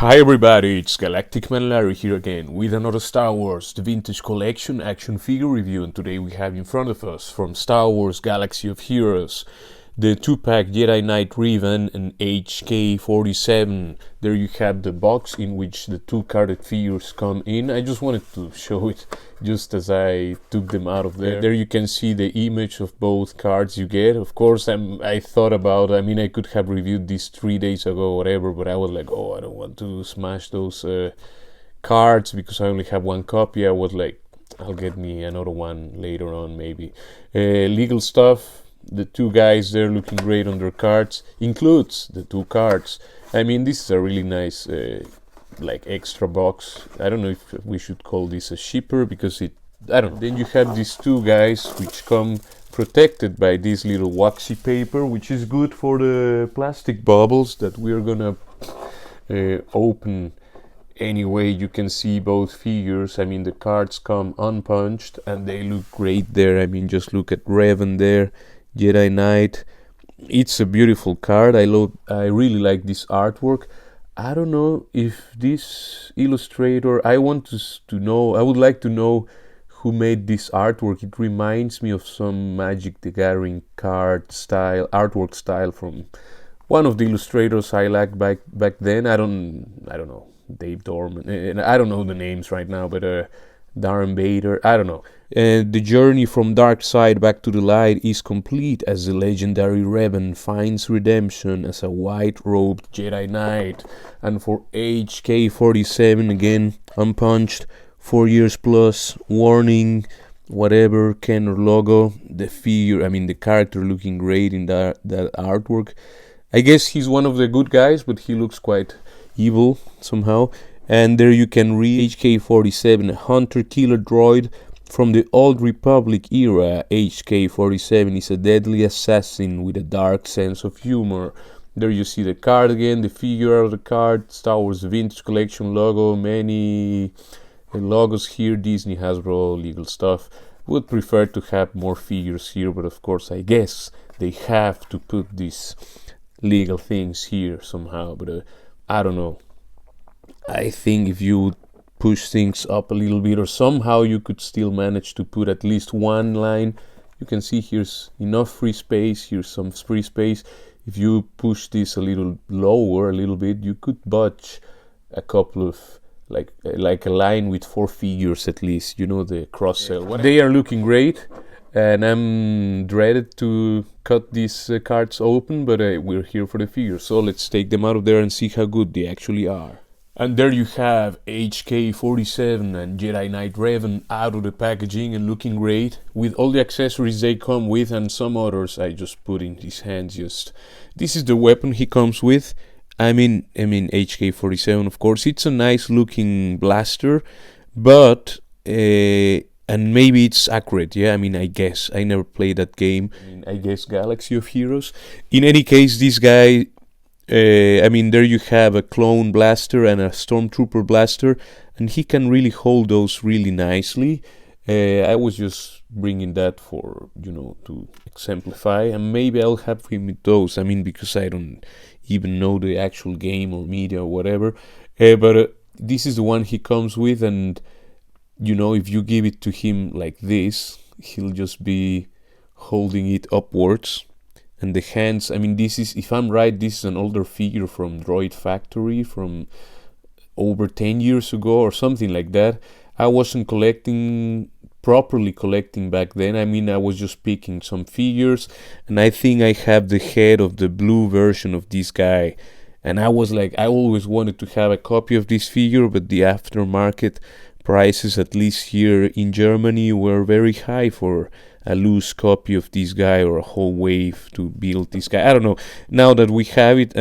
Hi everybody, it's Galactic Man Larry here again with another Star Wars The Vintage Collection action figure review, and today we have in front of us from Star Wars Galaxy of Heroes the 2-pack Jedi Knight Revan and HK-47. There you have the box in which the two carded figures come in. I just wanted to show it just as I took them out of there. There you can see the image of both cards you get. Of course, I thought about, I could have reviewed this 3 days ago or whatever, but I was like, oh, I don't want to smash those cards because I only have one copy. I was like, I'll get me another one later on maybe. Legal stuff. The two guys there looking great on their cards includes the two cards. This is a really nice like extra box. I don't know if we should call this a shipper because I don't know. Then you have these two guys which come protected by this little waxy paper, which is good for the plastic bubbles that we're gonna open. Anyway, you can see both figures. The cards come unpunched and they look great there. Just look at Revan there, Jedi Knight. It's a beautiful card. I really like this artwork. I don't know if this illustrator, I would like to know who made this artwork. It reminds me of some Magic the Gathering artwork style from one of the illustrators I liked back then. I don't know, Dave Dorman, and I don't know the names right now, but Darren Bader, I don't know. The journey from dark side back to the light is complete as the legendary Revan finds redemption as a white-robed Jedi Knight. And for HK-47, again, unpunched, 4 years plus, warning, whatever, Kenner logo, the figure, the character looking great in that artwork. I guess he's one of the good guys, but he looks quite evil somehow. And there you can read HK-47, a hunter-killer droid from the Old Republic era. HK-47 is a deadly assassin with a dark sense of humor. There you see the card again, the figure of the card, Star Wars Vintage Collection logo, many logos here, Disney, Hasbro, legal stuff. Would prefer to have more figures here, but of course I guess they have to put these legal things here somehow, but I don't know. I think if you push things up a little bit or somehow you could still manage to put at least one line. You can see here's enough free space, here's some free space. If you push this a little lower a little bit, you could budge a couple of like a line with 4 figures at least, the cross sell. They are looking great, and I'm dreaded to cut these cards open, but we're here for the figures, so let's take them out of there and see how good they actually are. And there you have HK-47 and Jedi Knight Revan out of the packaging and looking great with all the accessories they come with, and some others I just put in his hands. This is the weapon he comes with. HK-47, of course. It's a nice looking blaster, but and maybe it's accurate. I guess I never played that game. I guess Galaxy of Heroes. In any case, this guy. There you have a clone blaster and a stormtrooper blaster, and he can really hold those really nicely. I was just bringing that for, to exemplify, and maybe I'll have him with those, because I don't even know the actual game or media or whatever, but this is the one he comes with, and, if you give it to him like this, he'll just be holding it upwards. And the hands, this is, if I'm right, this is an older figure from Droid Factory from over 10 years ago or something like that. I wasn't properly collecting back then. I was just picking some figures, and I think I have the head of the blue version of this guy. And I was like, I always wanted to have a copy of this figure, but the aftermarket prices, at least here in Germany, were very high for a loose copy of this guy or a whole wave to build this guy. I don't know. Now that we have it,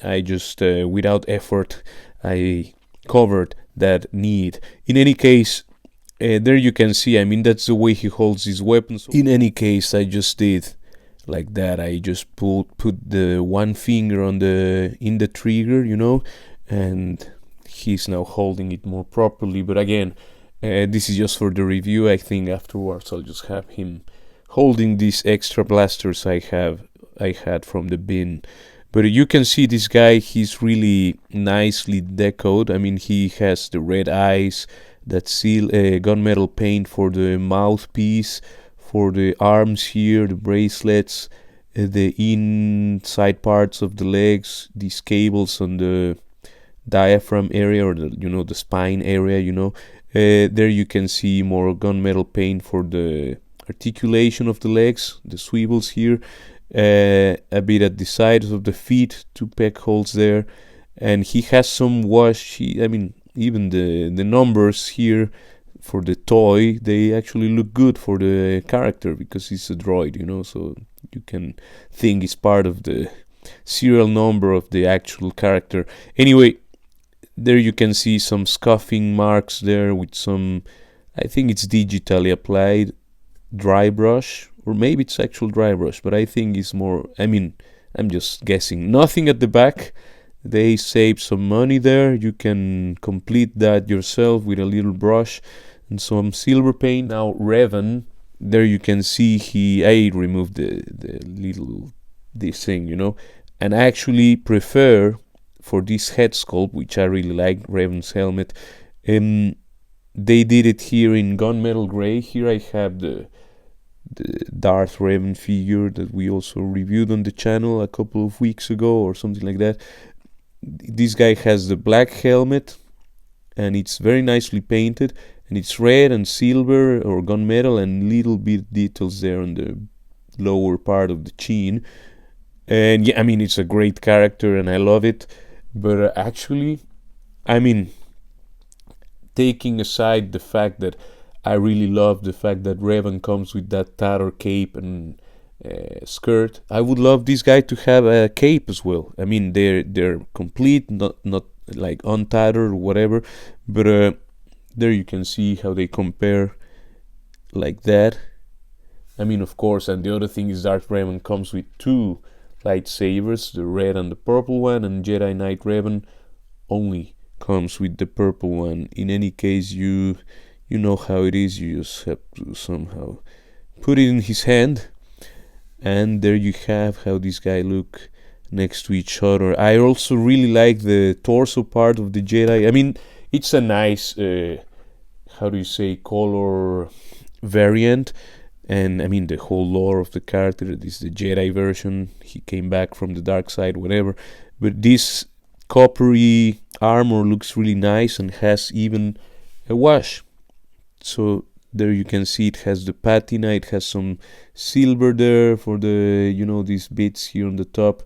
I just without effort I covered that need. In any case, there you can see, that's the way he holds his weapons. In any case, I just did like that. I just put the one finger in the trigger, and he's now holding it more properly. But again, this is just for the review. I think afterwards I'll just have him holding these extra blasters I had from the bin. But you can see this guy, he's really nicely decoed. I mean, he has the red eyes, that seal gunmetal paint for the mouthpiece, for the arms here, the bracelets, the inside parts of the legs, these cables on the diaphragm area, or the spine area. There you can see more gunmetal paint for the articulation of the legs, the swivels here, a bit at the sides of the feet, 2 peg holes there, and he has some wash. Even the numbers here for the toy, they actually look good for the character because he's a droid, so you can think it's part of the serial number of the actual character. Anyway, there you can see some scuffing marks there with some, I think it's digitally applied dry brush, or maybe it's actual dry brush, but I think it's more, I'm just guessing. Nothing at the back. They saved some money there. You can complete that yourself with a little brush and some silver paint. Now Revan, there you can see I removed this thing, and I actually prefer for this head sculpt, which I really like, Revan's helmet. They did it here in gunmetal gray. Here I have the Darth Revan figure that we also reviewed on the channel a couple of weeks ago or something like that. This guy has the black helmet and it's very nicely painted, and it's red and silver or gunmetal and little bit details there on the lower part of the chin. And yeah, it's a great character and I love it. But actually, taking aside the fact that I really love the fact that Revan comes with that tattered cape and skirt, I would love this guy to have a cape as well. They're complete, not like untattered or whatever, but there you can see how they compare like that. Of course, and the other thing is Darth Revan comes with 2 lightsabers, the red and the purple one, and Jedi Knight Revan only comes with the purple one. In any case, you know how it is. You just have to somehow put it in his hand, and there you have how this guy look next to each other. I also really like the torso part of the Jedi. It's a nice color variant. And the whole lore of the character, this is the Jedi version, he came back from the dark side, whatever. But this coppery armor looks really nice and has even a wash. So there you can see it has the patina, it has some silver there for the, these bits here on the top.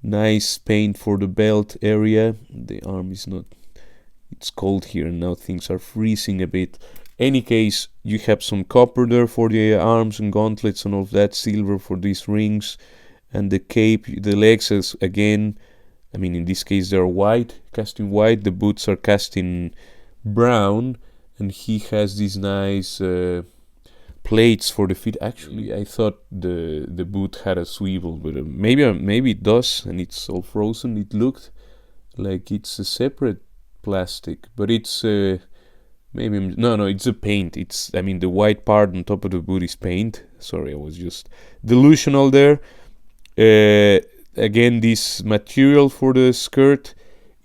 Nice paint for the belt area. The arm is not, it's cold here and now things are freezing a bit. Any case, you have some copper there for the arms and gauntlets and all of that, silver for these rings, and the cape, the legs is again, in this case they're white, cast in white, the boots are cast in brown, and he has these nice plates for the feet. Actually, I thought the boot had a swivel, but maybe it does, and it's all frozen. It looked like it's a separate plastic, but it's no, it's a paint. It's the white part on top of the boot is paint. Sorry, I was just delusional there. Again, this material for the skirt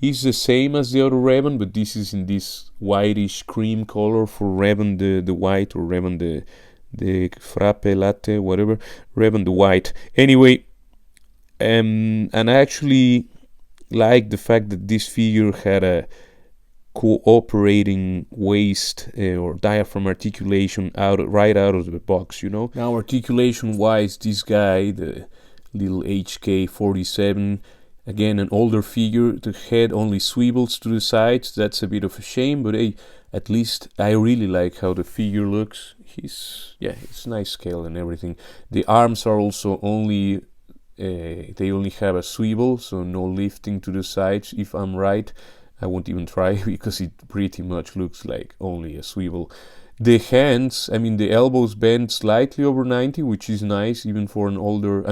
is the same as the other Revan, but this is in this whitish cream color for Revan the white, or Revan the frappe latte, whatever, Revan the white. Anyway, and I actually like the fact that this figure had a cooperating waist or diaphragm articulation right out of the box. Now, articulation wise, this guy, the little HK-47, again an older figure, the head only swivels to the sides. That's a bit of a shame, but hey, at least I really like how the figure looks. It's nice scale and everything. The arms are also only they only have a swivel, so no lifting to the sides, if I'm right. I won't even try because it pretty much looks like only a swivel. The hands, the elbows bend slightly over 90, which is nice even for an older,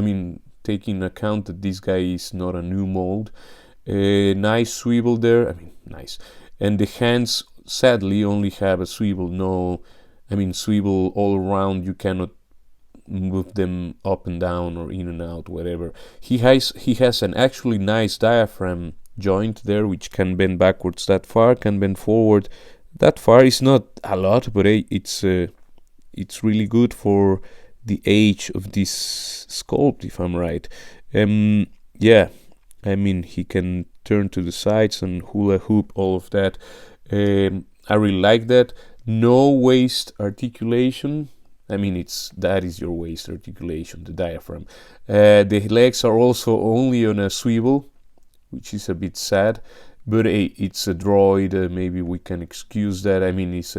taking account that this guy is not a new mold. Nice swivel there, nice. And the hands sadly only have a swivel. No, swivel all around, you cannot move them up and down or in and out, whatever. He has an actually nice diaphragm joint there, which can bend backwards that far, can bend forward that far. It's not a lot, but it's really good for the age of this sculpt, if I'm right. Yeah, I mean, he can turn to the sides and hula hoop, all of that. I really like that. No waist articulation. I mean, that is your waist articulation, the diaphragm. The legs are also only on a swivel, which is a bit sad, but it's a droid. Maybe we can excuse that. I mean, it's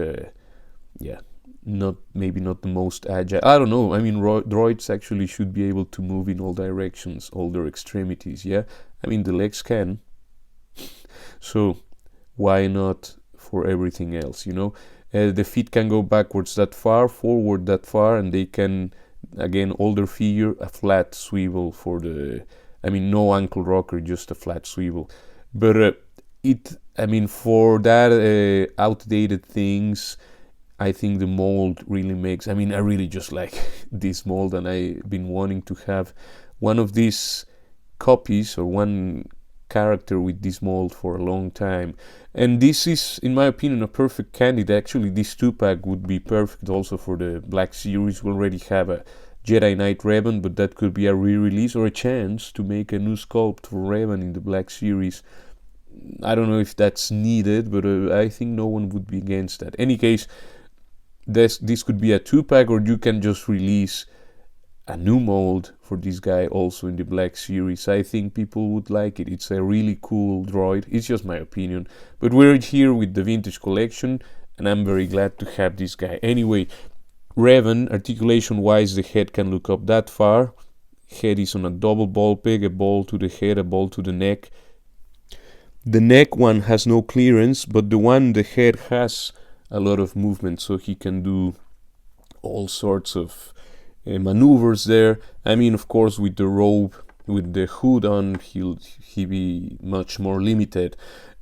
maybe not the most agile. I don't know. I mean, droids actually should be able to move in all directions, all their extremities. Yeah, I mean the legs can. So why not for everything else? The feet can go backwards that far, forward that far, and they can, again, older figure, a flat swivel for the. I mean, no ankle rocker, just a flat swivel. But for that outdated things, I think the mold really makes. I mean, I really just like this mold, and I've been wanting to have one of these copies or one character with this mold for a long time. And this is, in my opinion, a perfect candidate. Actually, this 2-pack would be perfect also for the Black Series. We already have a Jedi Knight Revan, but that could be a re-release or a chance to make a new sculpt for Revan in the Black Series. I don't know if that's needed, but I think no one would be against that. Any case, this could be a 2-pack, or you can just release a new mold for this guy also in the Black Series. I think people would like it. It's a really cool droid. It's just my opinion. But we're here with the Vintage Collection, and I'm very glad to have this guy. Anyway, Revan, articulation-wise, the head can look up that far. Head is on a double ball peg, a ball to the head, a ball to the neck. The neck one has no clearance, but the head has a lot of movement, so he can do all sorts of maneuvers there. I mean, of course, with the robe, with the hood on, he'll be much more limited.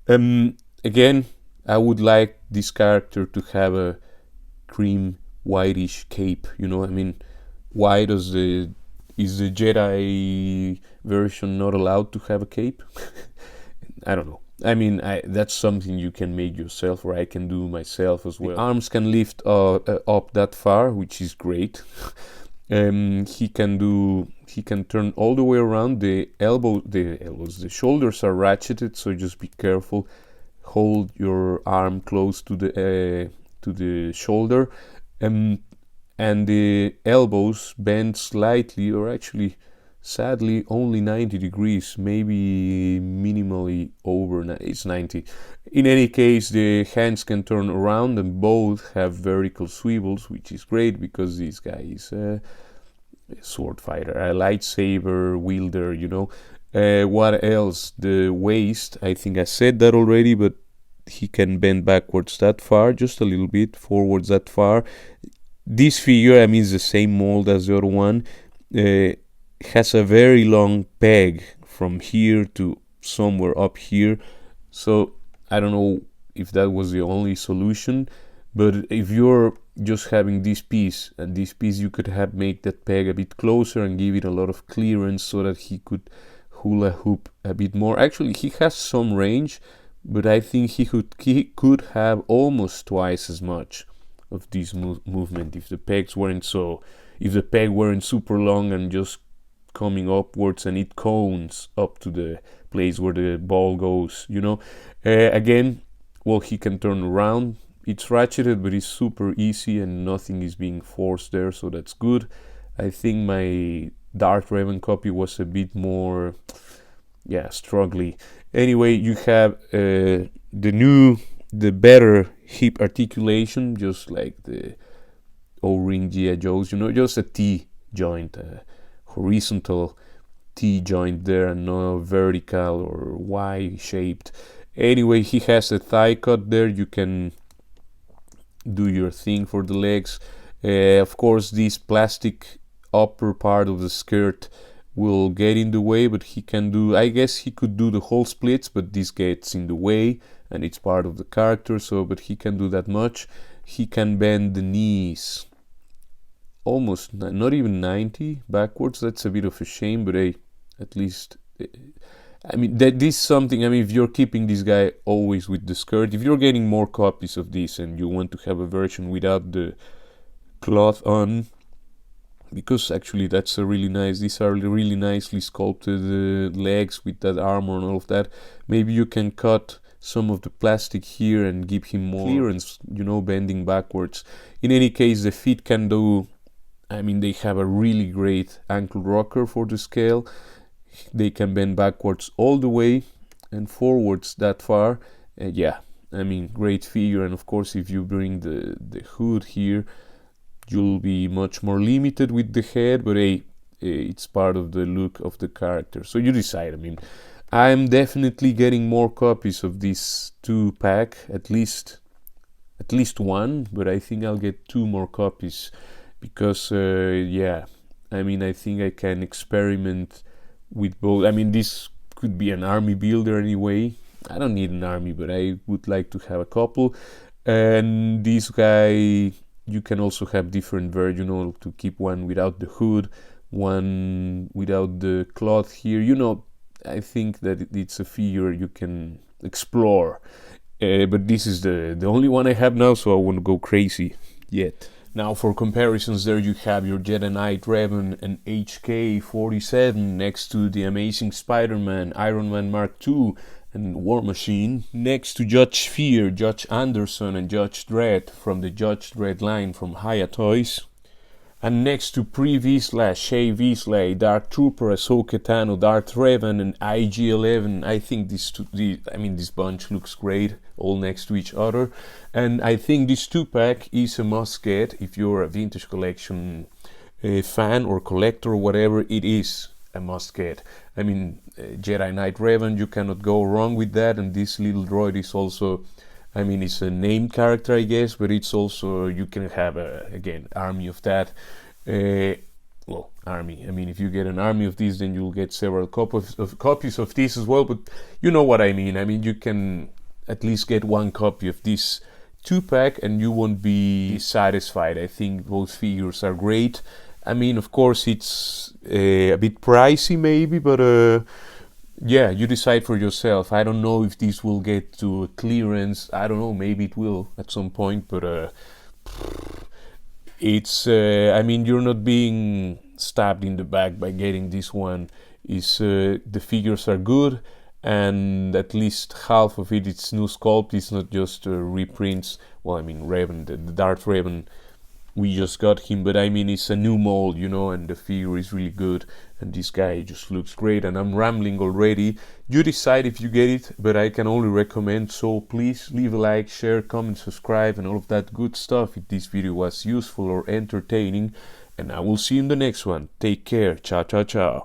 Again, I would like this character to have a cream whitish cape. I mean, why is the Jedi version not allowed to have a cape? I don't know. I mean, that's something you can make yourself, or I can do myself as well. The arms can lift up that far, which is great. He can turn all the way around. The shoulders are ratcheted, so just be careful. Hold your arm close to the shoulder, and the elbows bend slightly, or actually, sadly, only 90 degrees, maybe minimally over. It's 90. In any case, the hands can turn around, and both have vertical swivels, which is great because this guy is a sword fighter, a lightsaber wielder. What else? The waist, I think I said that already, but he can bend backwards that far, just a little bit, forwards that far. This figure, I mean, is the same mold as the other one. Has a very long peg from here to somewhere up here, so I don't know if that was the only solution, but if you're just having this piece and this piece, you could have make that peg a bit closer and give it a lot of clearance so that he could hula hoop a bit more. Actually, he has some range, but I think he could have almost twice as much of this movement if the peg weren't super long and just coming upwards, and it cones up to the place where the ball goes. Again, well, he can turn around. It's ratcheted, but it's super easy and nothing is being forced there, so that's good. I think my Dark Revan copy was a bit more struggly. Anyway, you have the better hip articulation, just like the O-ring G.I. Joes, just a T joint, horizontal T joint there, and no vertical or Y shaped. Anyway, he has a thigh cut there. You can do your thing for the legs. Of course, this plastic upper part of the skirt will get in the way, but I guess he could do the whole splits, but this gets in the way and it's part of the character, but he can do that much. He can bend the knees almost not even 90 backwards. That's a bit of a shame, but hey, at least I mean that this is something. I mean, if you're keeping this guy always with the skirt, if you're getting more copies of this and you want to have a version without the cloth on, because actually that's a really nice, these are really nicely sculpted legs with that armor and all of that. Maybe you can cut some of the plastic here and give him more clearance, you know, bending backwards. In any case, the feet can do, I mean, they have a really great ankle rocker for the scale. They can bend backwards all the way and forwards that far. Yeah, I mean, great figure. And of course, if you bring the hood here, you'll be much more limited with the head, but hey, it's part of the look of the character. So you decide. I mean, I'm definitely getting more copies of this 2-pack, at least one, but I think I'll get 2 more copies because yeah, I mean, I think I can experiment with both. I mean, this could be an army builder anyway. I don't need an army, but I would like to have a couple. And this guy, you can also have different versions, you know, to keep one without the hood, one without the cloth here. You know, I think that it's a figure you can explore. But this is the only one I have now, so I won't go crazy yet. Now for comparisons, there you have your Jedi Knight Revan and HK-47 next to the Amazing Spider-Man, Iron Man Mark II, and War Machine, next to Judge Fear, Judge Anderson, and Judge Dredd from the Judge Dredd line from Hiya Toys. And next to Pre-Vizsla, Shay Vizsla, Dark Trooper, Ahsoka Tano, Darth Revan, and IG-11. I think this bunch looks great, all next to each other. And I think this 2-pack is a must-get if you're a vintage collection fan or collector or whatever. It is a must-get. I mean, Jedi Knight Revan, you cannot go wrong with that. And this little droid is also, I mean, it's a named character, I guess, but it's also, you can have again, army of that. Well, army. I mean, if you get an army of these, then you'll get several copies of this as well. But you know what I mean. I mean, you can at least get 1 copy of this 2-pack, and you won't be satisfied. I think both figures are great. I mean, of course, it's a bit pricey, maybe, but yeah, you decide for yourself. I don't know if this will get to clearance. I don't know, maybe it will at some point, but it's I mean, you're not being stabbed in the back by getting this one. Is the figures are good, and at least half of it's new sculpt. It's not just reprints. Well, I mean, Revan, the Darth Revan, we just got him, but I mean, it's a new mold, you know, and the figure is really good, and this guy just looks great. And I'm rambling already. You decide if you get it, but I can only recommend. So please leave a like, share, comment, subscribe, and all of that good stuff if this video was useful or entertaining. And I will see you in the next one. Take care. Ciao, ciao, ciao.